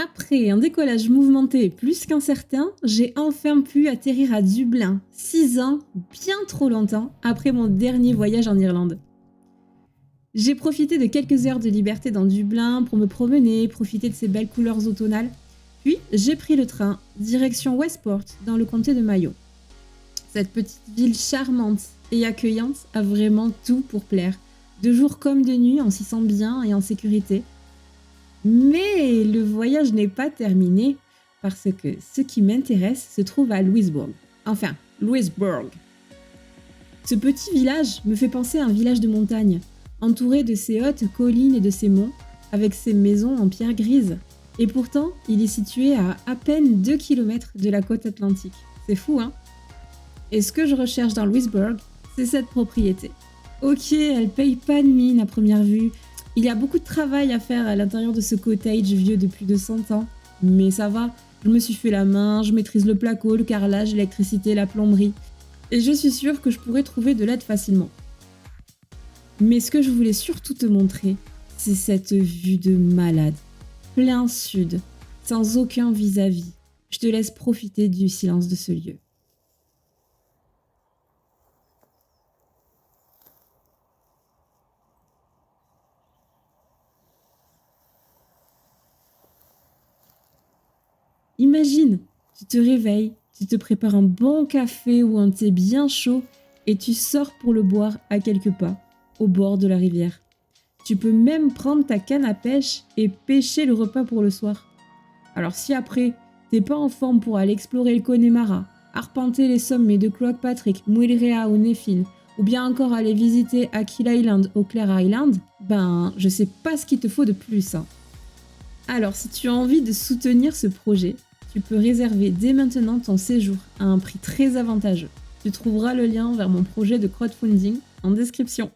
Après un décollage mouvementé et plus qu'incertain, j'ai enfin pu atterrir à Dublin, 6 ans, bien trop longtemps, après mon dernier voyage en Irlande. J'ai profité de quelques heures de liberté dans Dublin pour me promener, profiter de ces belles couleurs automnales. Puis j'ai pris le train, direction Westport, dans le comté de Mayo. Cette petite ville charmante et accueillante a vraiment tout pour plaire. De jour comme de nuit, on s'y sent bien et en sécurité. Mais le voyage n'est pas terminé parce que ce qui m'intéresse se trouve à Louisbourg. Enfin, Louisbourg. Ce petit village me fait penser à un village de montagne, entouré de ses hautes collines et de ses monts, avec ses maisons en pierre grise. Et pourtant, il est situé à peine 2 km de la côte atlantique. C'est fou, hein? Et ce que je recherche dans Louisbourg, c'est cette propriété. Ok, elle paye pas de mine à première vue. Il y a beaucoup de travail à faire à l'intérieur de ce cottage vieux de plus de 100 ans. Mais ça va, je me suis fait la main, je maîtrise le placo, le carrelage, l'électricité, la plomberie. Et je suis sûre que je pourrais trouver de l'aide facilement. Mais ce que je voulais surtout te montrer, c'est cette vue de malade. Plein sud, sans aucun vis-à-vis. Je te laisse profiter du silence de ce lieu. Imagine, tu te réveilles, tu te prépares un bon café ou un thé bien chaud et tu sors pour le boire à quelques pas, au bord de la rivière. Tu peux même prendre ta canne à pêche et pêcher le repas pour le soir. Alors si après, t'es pas en forme pour aller explorer le Connemara, arpenter les sommets de Cloagh-Patrick, Muilrea ou Neffin, ou bien encore aller visiter Achill Island ou Clare Island, ben je sais pas ce qu'il te faut de plus. Hein. Alors si tu as envie de soutenir ce projet, tu peux réserver dès maintenant ton séjour à un prix très avantageux. Tu trouveras le lien vers mon projet de crowdfunding en description.